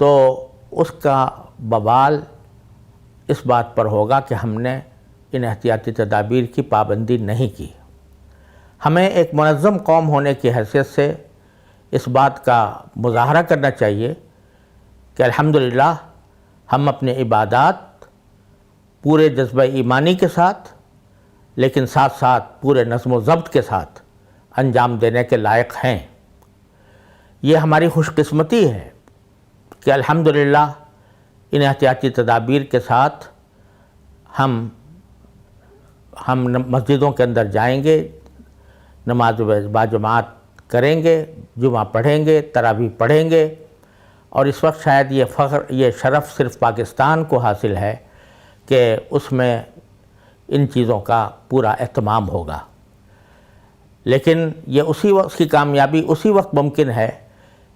تو اس کا بوال اس بات پر ہوگا کہ ہم نے ان احتیاطی تدابیر کی پابندی نہیں کی۔ ہمیں ایک منظم قوم ہونے کی حیثیت سے اس بات کا مظاہرہ کرنا چاہیے کہ الحمدللہ ہم اپنے عبادات پورے جذبہ ایمانی کے ساتھ، لیکن ساتھ ساتھ پورے نظم و ضبط کے ساتھ انجام دینے کے لائق ہیں۔ یہ ہماری خوش قسمتی ہے کہ الحمدللہ ان احتیاطی تدابیر کے ساتھ ہم مسجدوں کے اندر جائیں گے، نماز باجماعت کریں گے، جمعہ پڑھیں گے، تراویح پڑھیں گے، اور اس وقت شاید یہ فخر، یہ شرف صرف پاکستان کو حاصل ہے کہ اس میں ان چیزوں کا پورا اہتمام ہوگا۔ لیکن یہ اس کی کامیابی اسی وقت ممکن ہے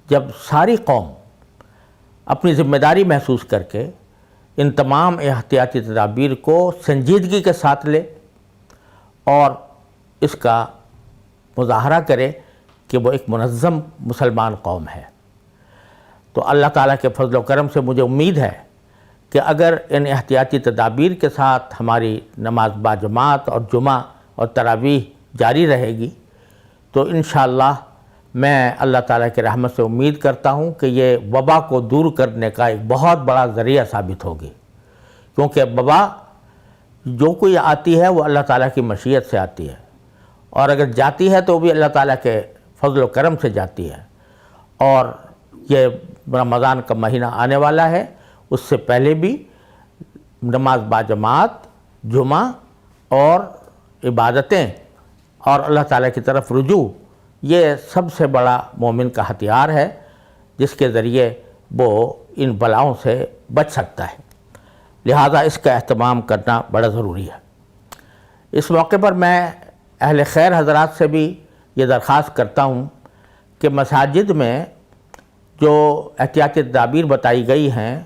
جب ساری قوم اپنی ذمہ داری محسوس کر کے ان تمام احتیاطی تدابیر کو سنجیدگی کے ساتھ لے اور اس کا مظاہرہ کرے کہ وہ ایک منظم مسلمان قوم ہے۔ تو اللہ تعالیٰ کے فضل و کرم سے مجھے امید ہے کہ اگر ان احتیاطی تدابیر کے ساتھ ہماری نماز باجماعت اور جمعہ اور تراویح جاری رہے گی تو انشاءاللہ میں اللہ تعالیٰ کی رحمت سے امید کرتا ہوں کہ یہ وبا کو دور کرنے کا ایک بہت بڑا ذریعہ ثابت ہوگی، کیونکہ وبا جو کوئی آتی ہے وہ اللہ تعالیٰ کی مشیت سے آتی ہے، اور اگر جاتی ہے تو بھی اللہ تعالیٰ کے فضل و کرم سے جاتی ہے۔ اور یہ رمضان کا مہینہ آنے والا ہے، اس سے پہلے بھی نماز باجماعت، جمعہ اور عبادتیں اور اللہ تعالیٰ کی طرف رجوع، یہ سب سے بڑا مومن کا ہتھیار ہے جس کے ذریعے وہ ان بلاؤں سے بچ سکتا ہے۔ لہذا اس کا اہتمام کرنا بڑا ضروری ہے۔ اس موقع پر میں اہل خیر حضرات سے بھی یہ درخواست کرتا ہوں کہ مساجد میں جو احتیاطی تدابیر بتائی گئی ہیں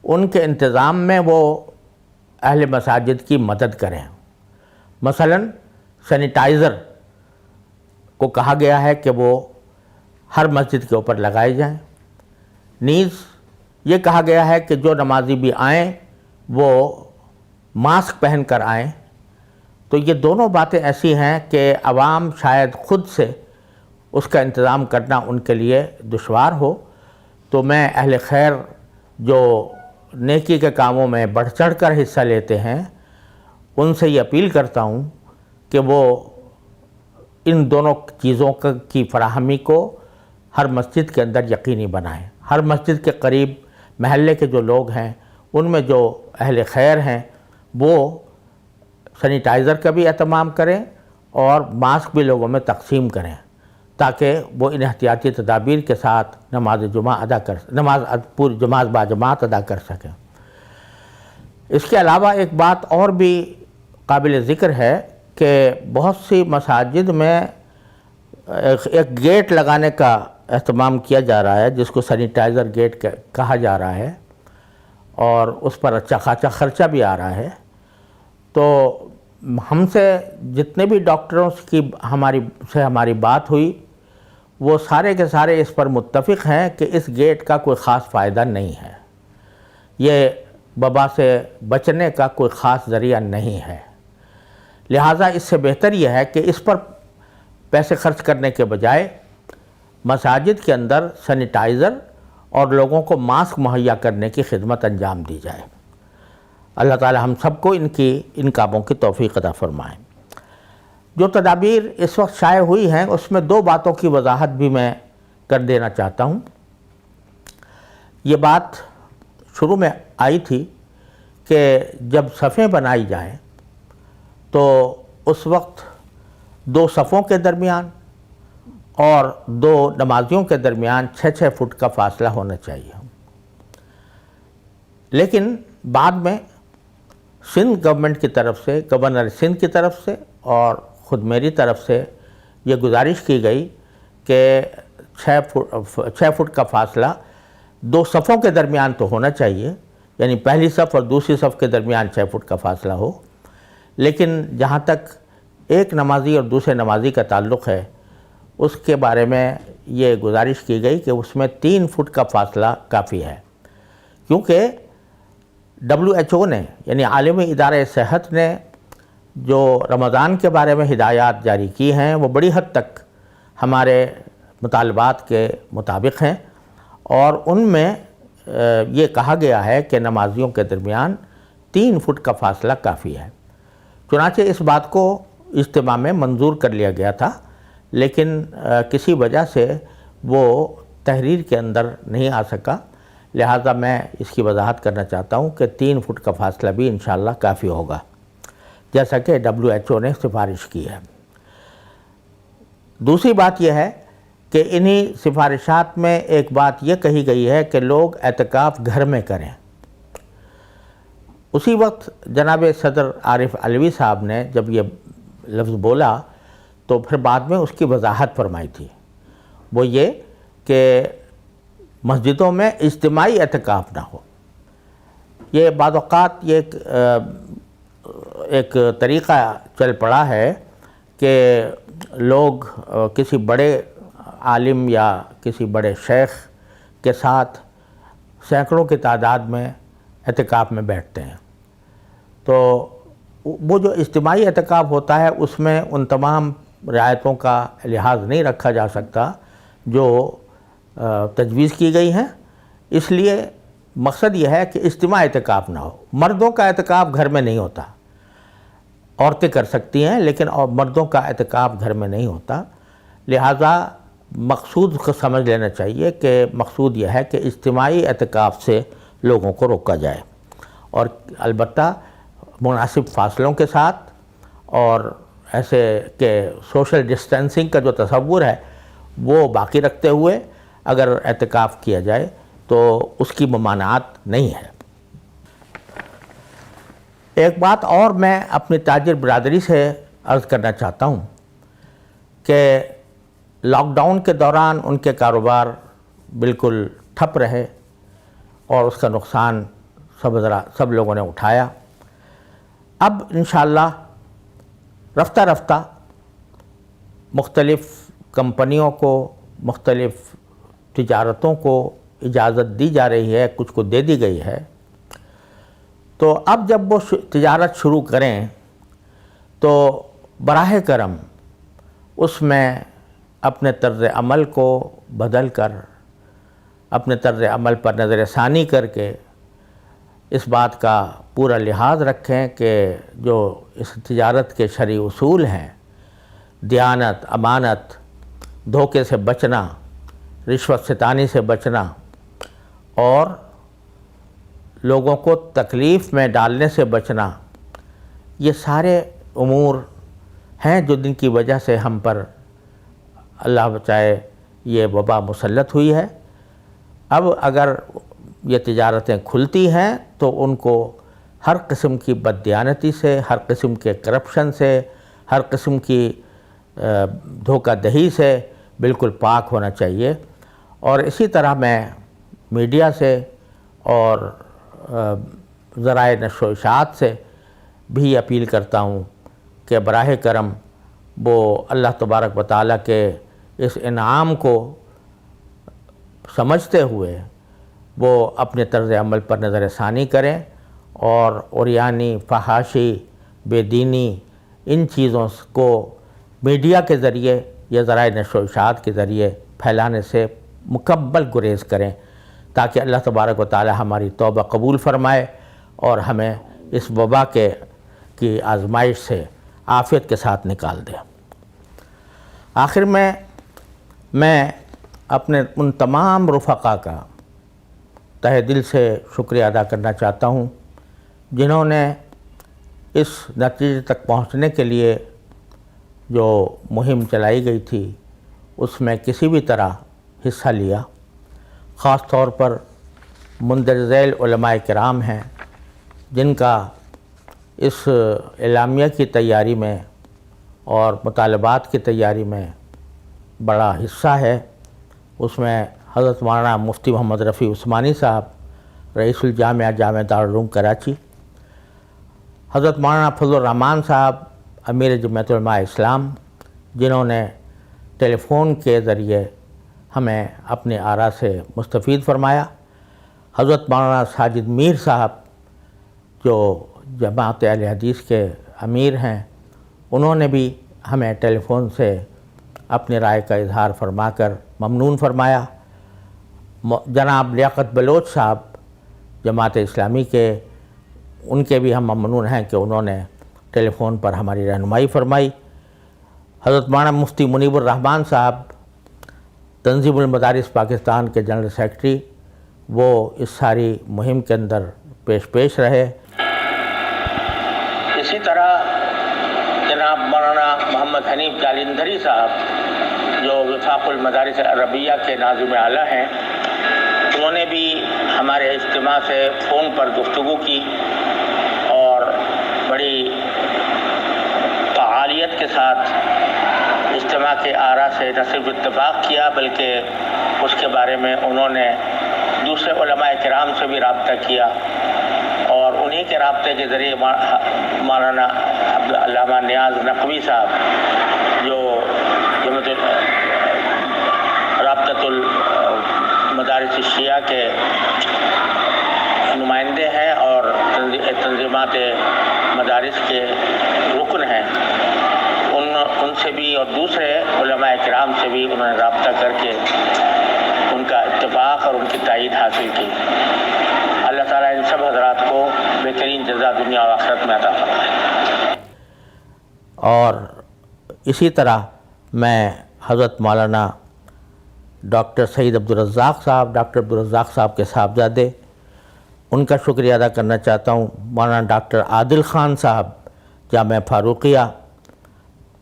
ان کے انتظام میں وہ اہل مساجد کی مدد کریں۔ مثلا سینیٹائزر کو کہا گیا ہے کہ وہ ہر مسجد کے اوپر لگائے جائیں، نیز یہ کہا گیا ہے کہ جو نمازی بھی آئیں وہ ماسک پہن کر آئیں۔ تو یہ دونوں باتیں ایسی ہیں کہ عوام شاید خود سے اس کا انتظام کرنا ان کے لیے دشوار ہو، تو میں اہل خیر جو نیکی کے کاموں میں بڑھ چڑھ کر حصہ لیتے ہیں ان سے یہ اپیل کرتا ہوں کہ وہ ان دونوں چیزوں کی فراہمی کو ہر مسجد کے اندر یقینی بنائیں۔ ہر مسجد کے قریب محلے کے جو لوگ ہیں ان میں جو اہل خیر ہیں وہ سینیٹائزر کا بھی اہتمام کریں اور ماسک بھی لوگوں میں تقسیم کریں تاکہ وہ ان احتیاطی تدابیر کے ساتھ نماز باجماعت ادا کر سکیں۔ اس کے علاوہ ایک بات اور بھی قابل ذکر ہے کہ بہت سی مساجد میں ایک گیٹ لگانے کا اہتمام کیا جا رہا ہے جس کو سینیٹائزر گیٹ کہا جا رہا ہے، اور اس پر اچھا خاصا خرچہ بھی آ رہا ہے۔ تو ہم سے جتنے بھی ڈاکٹروں کی ہماری بات ہوئی وہ سارے کے سارے اس پر متفق ہیں کہ اس گیٹ کا کوئی خاص فائدہ نہیں ہے، یہ وبا سے بچنے کا کوئی خاص ذریعہ نہیں ہے۔ لہٰذا اس سے بہتر یہ ہے کہ اس پر پیسے خرچ کرنے کے بجائے مساجد کے اندر سینیٹائزر اور لوگوں کو ماسک مہیا کرنے کی خدمت انجام دی جائے۔ اللہ تعالی ہم سب کو ان کاموں کی توفیق عطا فرمائیں۔ جو تدابیر اس وقت شائع ہوئی ہیں اس میں دو باتوں کی وضاحت بھی میں کر دینا چاہتا ہوں۔ یہ بات شروع میں آئی تھی کہ جب صفیں بنائی جائیں تو اس وقت دو صفوں کے درمیان اور دو نمازیوں کے درمیان 6 فٹ کا فاصلہ ہونا چاہیے، لیکن بعد میں سندھ گورنمنٹ کی طرف سے، گورنر سندھ کی طرف سے اور خود میری طرف سے یہ گزارش کی گئی کہ 6 فٹ کا فاصلہ دو صفوں کے درمیان تو ہونا چاہیے، یعنی پہلی صف اور دوسری صف کے درمیان 6 فٹ کا فاصلہ ہو، لیکن جہاں تک ایک نمازی اور دوسرے نمازی کا تعلق ہے اس کے بارے میں یہ گزارش کی گئی کہ اس میں 3 فٹ کا فاصلہ کافی ہے۔ کیونکہ WHO نے یعنی عالمی ادارہ صحت نے جو رمضان کے بارے میں ہدایات جاری کی ہیں وہ بڑی حد تک ہمارے مطالبات کے مطابق ہیں، اور ان میں یہ کہا گیا ہے کہ نمازیوں کے درمیان 3 فٹ کا فاصلہ کافی ہے۔ چنانچہ اس بات کو اجتماع میں منظور کر لیا گیا تھا، لیکن کسی وجہ سے وہ تحریر کے اندر نہیں آ سکا، لہٰذا میں اس کی وضاحت کرنا چاہتا ہوں کہ 3 فٹ کا فاصلہ بھی انشاءاللہ کافی ہوگا، جیسا کہ WHO نے سفارش کی ہے۔ دوسری بات یہ ہے کہ انہی سفارشات میں ایک بات یہ کہی گئی ہے کہ لوگ اعتکاف گھر میں کریں۔ اسی وقت جناب صدر عارف علوی صاحب نے جب یہ لفظ بولا تو پھر بعد میں اس کی وضاحت فرمائی تھی، وہ یہ کہ مسجدوں میں اجتماعی اعتکاف نہ ہو۔ یہ بعض اوقات یہ ایک طریقہ چل پڑا ہے کہ لوگ کسی بڑے عالم یا کسی بڑے شیخ کے ساتھ سینکڑوں کی تعداد میں اعتکاف میں بیٹھتے ہیں، تو وہ جو اجتماعی اعتکاف ہوتا ہے اس میں ان تمام رعایتوں کا لحاظ نہیں رکھا جا سکتا جو تجویز کی گئی ہیں۔ اس لیے مقصد یہ ہے کہ اجتماعی اعتکاف نہ ہو۔ مردوں کا اعتکاف گھر میں نہیں ہوتا، عورتیں کر سکتی ہیں لیکن مردوں کا اعتکاف گھر میں نہیں ہوتا، لہٰذا مقصود کو سمجھ لینا چاہیے کہ مقصود یہ ہے کہ اجتماعی اعتکاف سے لوگوں کو روکا جائے، اور البتہ مناسب فاصلوں کے ساتھ، اور ایسے کہ سوشل ڈسٹینسنگ کا جو تصور ہے وہ باقی رکھتے ہوئے اگر اعتکاف کیا جائے تو اس کی ممانعت نہیں ہے۔ ایک بات اور میں اپنی تاجر برادری سے عرض کرنا چاہتا ہوں کہ لاک ڈاؤن کے دوران ان کے کاروبار بالکل ٹھپ رہے، اور اس کا نقصان سب لوگوں نے اٹھایا۔ اب انشاءاللہ رفتہ رفتہ مختلف کمپنیوں کو، مختلف تجارتوں کو اجازت دی جا رہی ہے، کچھ کو دے دی گئی ہے، تو اب جب وہ تجارت شروع کریں تو براہ کرم اس میں اپنے طرز عمل کو بدل کر، اپنے طرز عمل پر نظر ثانی کر کے اس بات کا پورا لحاظ رکھیں کہ جو اس تجارت کے شرعی اصول ہیں، دیانت، امانت، دھوکے سے بچنا، رشوت ستانی سے بچنا، اور لوگوں کو تکلیف میں ڈالنے سے بچنا، یہ سارے امور ہیں جو جن کی وجہ سے ہم پر اللہ بچائے یہ وبا مسلط ہوئی ہے۔ اب اگر یہ تجارتیں کھلتی ہیں تو ان کو ہر قسم کی بددیانتی سے، ہر قسم کے کرپشن سے، ہر قسم کی دھوکہ دہی سے بالکل پاک ہونا چاہیے۔ اور اسی طرح میں میڈیا سے اور ذرائع نشر و اشاعت سے بھی اپیل کرتا ہوں کہ براہ کرم وہ اللہ تبارک و تعالیٰ کے اس انعام کو سمجھتے ہوئے وہ اپنے طرز عمل پر نظر ثانی کریں، اور عریانی، فحاشی، بے دینی، ان چیزوں کو میڈیا کے ذریعے یا ذرائع نشر و اشاعت کے ذریعے پھیلانے سے مکمل گریز کریں، تاکہ اللہ تبارک و تعالی ہماری توبہ قبول فرمائے اور ہمیں اس وبا کی آزمائش سے عافیت کے ساتھ نکال دے۔ آخر میں اپنے ان تمام رفقا کا تہہ دل سے شکریہ ادا کرنا چاہتا ہوں جنہوں نے اس نتیجے تک پہنچنے کے لیے جو مہم چلائی گئی تھی اس میں کسی بھی طرح حصہ لیا۔ خاص طور پر مندرجہ ذیل علماء کرام ہیں جن کا اس اعلامیہ کی تیاری میں اور مطالبات کی تیاری میں بڑا حصہ ہے۔ اس میں حضرت مولانا مفتی محمد رفیع عثمانی صاحب رئیس الجامعہ جامعہ دارالعلوم کراچی، حضرت مولانا فضل الرحمان صاحب امیر جمعیت علماء اسلام جنہوں نے ٹیلی فون کے ذریعے ہمیں اپنے آراء سے مستفید فرمایا، حضرت مولانا ساجد میر صاحب جو جماعت اہل حدیث کے امیر ہیں، انہوں نے بھی ہمیں ٹیلی فون سے اپنی رائے کا اظہار فرما کر ممنون فرمایا۔ جناب لیاقت بلوچ صاحب جماعت اسلامی کے، ان کے بھی ہم ممنون ہیں کہ انہوں نے ٹیلی فون پر ہماری رہنمائی فرمائی۔ حضرت مولانا مفتی منیب الرحمان صاحب تنظیم المدارس پاکستان کے جنرل سیکرٹری، وہ اس ساری مہم کے اندر پیش رہے۔ اسی طرح جناب مولانا محمد حنیف جالندھری صاحب جو وفاق المدارس عربیہ کے ناظم اعلیٰ ہیں، انہوں نے بھی ہمارے اجتماع سے فون پر گفتگو کی اور بڑی فعالیت کے ساتھ اجتماع کے آراء سے نہ صرف اتفاق کیا بلکہ اس کے بارے میں انہوں نے دوسرے علماء کرام سے بھی رابطہ کیا، اور انہی کے رابطے کے ذریعے مولانا علامہ نیاز نقوی صاحب جو رابطۃ المدارس الشیعہ کے نمائندے ہیں اور تنظیمات مدارس کے رکن ہیں، ان سے بھی اور دوسرے علماء کرام سے بھی انہوں نے رابطہ کر کے ان کا اتفاق اور ان کی تائید حاصل کی۔ اللہ تعالیٰ ان سب حضرات کو بہترین جزا دنیا و آخرت میں عطا فرمائے۔ اور اسی طرح میں حضرت مولانا ڈاکٹر سید عبدالرزاق صاحب کے صاحبزادے، ان کا شکریہ ادا کرنا چاہتا ہوں۔ مولانا ڈاکٹر عادل خان صاحب جامعہ فاروقیہ،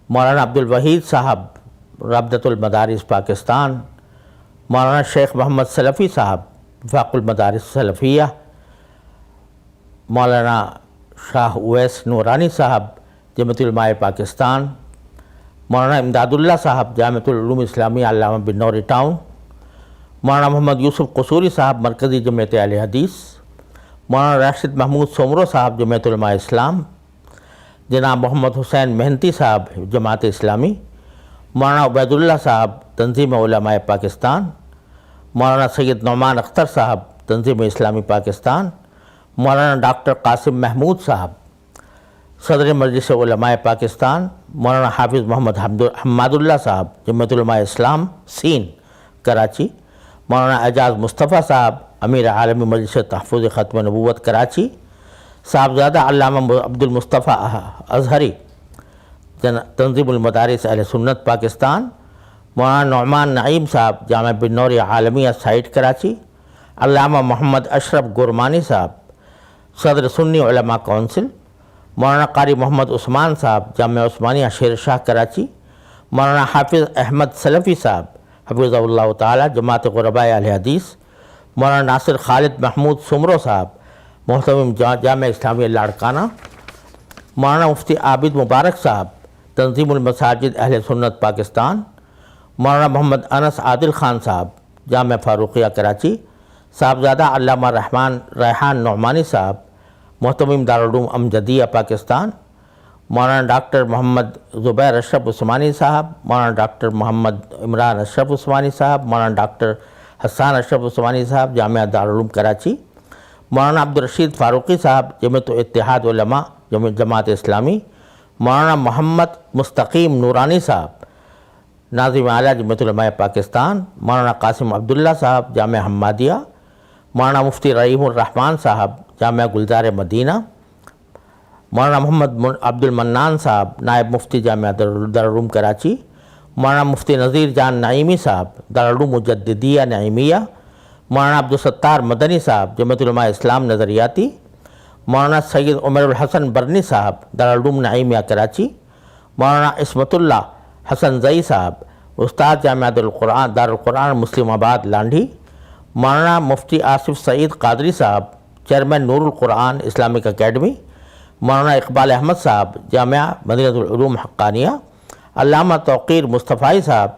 مولانا عبدالوحید صاحب رابطۃ المدارس پاکستان، مولانا شیخ محمد سلفی صاحب وفاق المدارس سلفیہ، مولانا شاہ اویس نورانی صاحب جمعیت علماء پاکستان، مولانا امداد اللہ صاحب جامعۃ العلوم اسلامیہ علامہ بن نوری ٹاؤن، مولانا محمد یوسف قصوری صاحب مرکزی جمعیت اہل حدیث، مولانا راشد محمود سومرو صاحب جمعیت علماء اسلام، جناب محمد حسین مہنتی صاحب جماعت اسلامی، مولانا عبید اللہ صاحب تنظیم علماء پاکستان، مولانا سید نعمان اختر صاحب تنظیم اسلامی پاکستان، مولانا ڈاکٹر قاسم محمود صاحب صدر مجلس علماء پاکستان، مولانا حافظ محمد حماد اللہ صاحب جمعیت علماء اسلام سین کراچی، مولانا اعجاز مصطفیٰ صاحب امیر عالمی مجلس تحفظ ختم نبوت کراچی، صاحبزادہ علامہ عبد المصطفیٰ اظہری تنظیم المدارس اہل سنت پاکستان، مولانا نعمان نعیم صاحب جامعہ بن نوری عالمیہ سائٹ کراچی، علامہ محمد اشرف گورمانی صاحب صدر سنی علماء کونسل، مولانا قاری محمد عثمان صاحب جامعہ عثمانیہ شیر شاہ کراچی، مولانا حافظ احمد سلفی صاحب حفظہ اللہ تعالی جماعت غرباء اہل حدیث، مولانا ناصر خالد محمود سمرو صاحب محتمم جامعہ اسلامیہ لاڑکانہ، مولانا مفتی عابد مبارک صاحب تنظیم المساجد اہل سنت پاکستان، مولانا محمد انس عادل خان صاحب جامعہ فاروقیہ کراچی، صاحبزادہ علامہ ریحان نعمانی صاحب محتمم دارالعلوم امجدیہ پاکستان، مولانا ڈاکٹر محمد زبیر اشرف عثمانی صاحب، مولانا ڈاکٹر محمد عمران اشرف عثمانی صاحب، مولانا ڈاکٹر حسان اشرف عثمانی صاحب جامعہ دارالعلوم کراچی، مولانا عبدالرشید فاروقی صاحب جمعیت اتحاد علماء جماعت اسلامی، مولانا محمد مستقیم نورانی صاحب ناظم اعلیٰ جمعیت علماء پاکستان، مولانا قاسم عبداللہ صاحب جامعہ حمادیہ، مولانا مفتی رحیم الرحمان صاحب جامعہ گلزار مدینہ، مولانا محمد عبد المنان صاحب نائب مفتی جامعہ دارالعلوم کراچی، مولانا مفتی نذیر جان نعیمی صاحب دارالعلوم مجددیہ نعیمیہ، مولانا عبدالستار مدنی صاحب جمعیت علماء اسلام نظریاتی، مولانا سید عمر الحسن برنی صاحب دارالعلوم نعیمیہ کراچی، مولانا عصمت اللہ حسن زئی صاحب استاد جامعہ دارالقرآن مسلم آباد لانڈھی، مولانا مفتی آصف سعید قادری صاحب چیئرمین نور القرآن اسلامک اکیڈمی، مولانا اقبال احمد صاحب جامعہ مدینہ العلوم حقانیہ، علامہ توقیر مصطفی صاحب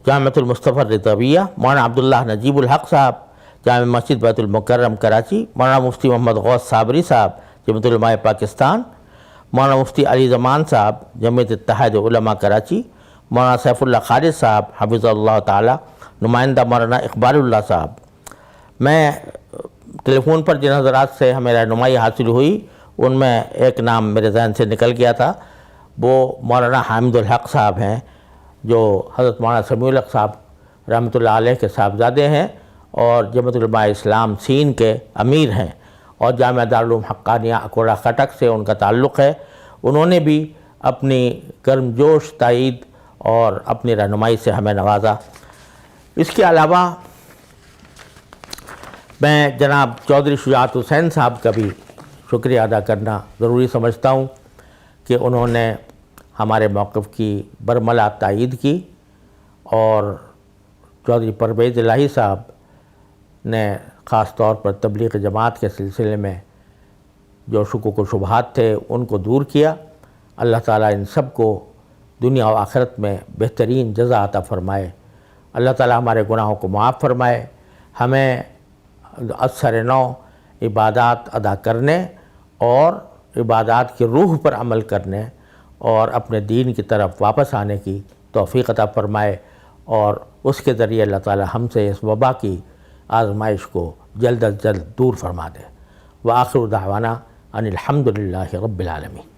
جامعۃ المصطفیٰ رضویہ، مولانا عبداللہ نجیب الحق صاحب جامع مسجد بیت المکرم کراچی، مولانا مفتی محمد غوث صابری صاحب جمعیت علماء پاکستان، مولانا مفتی علی زمان صاحب جمعیت اتحاد علماء کراچی، مولانا سیف اللہ خالد صاحب حفظہ اللہ تعالی، نمائندہ مولانا اقبال اللہ صاحب۔ میں ٹیلی فون پر جن حضرات سے ہمیں رہنمائی حاصل ہوئی ان میں ایک نام میرے ذہن سے نکل گیا تھا، وہ مولانا حامد الحق صاحب ہیں، جو حضرت مولانا سمیع الحق صاحب رحمۃ اللہ علیہ کے صاحبزادے ہیں اور جمعیت علماء اسلام سین کے امیر ہیں، اور جامعہ دارالعلوم حقانیہ اکوڑا خٹک سے ان کا تعلق ہے۔ انہوں نے بھی اپنی گرم جوش تائید اور اپنی رہنمائی سے ہمیں نوازا۔ اس کے علاوہ میں جناب چودھری شجاعت حسین صاحب کا بھی شکریہ ادا کرنا ضروری سمجھتا ہوں کہ انہوں نے ہمارے موقف کی برملا تائید کی، اور چودھری پرویز الہی صاحب نے خاص طور پر تبلیغ جماعت کے سلسلے میں جو شکوک و شبہات تھے ان کو دور کیا۔ اللہ تعالیٰ ان سب کو دنیا و آخرت میں بہترین جزا عطا فرمائے۔ اللہ تعالیٰ ہمارے گناہوں کو معاف فرمائے، ہمیں اثر نو عبادات ادا کرنے اور عبادات کی روح پر عمل کرنے اور اپنے دین کی طرف واپس آنے کی توفیق عطا فرمائے، اور اس کے ذریعے اللہ تعالیٰ ہم سے اس وبا کی آزمائش کو جلد از جلد دور فرما دے۔ وآخر دعوانا ان الحمد للہ رب العالمین۔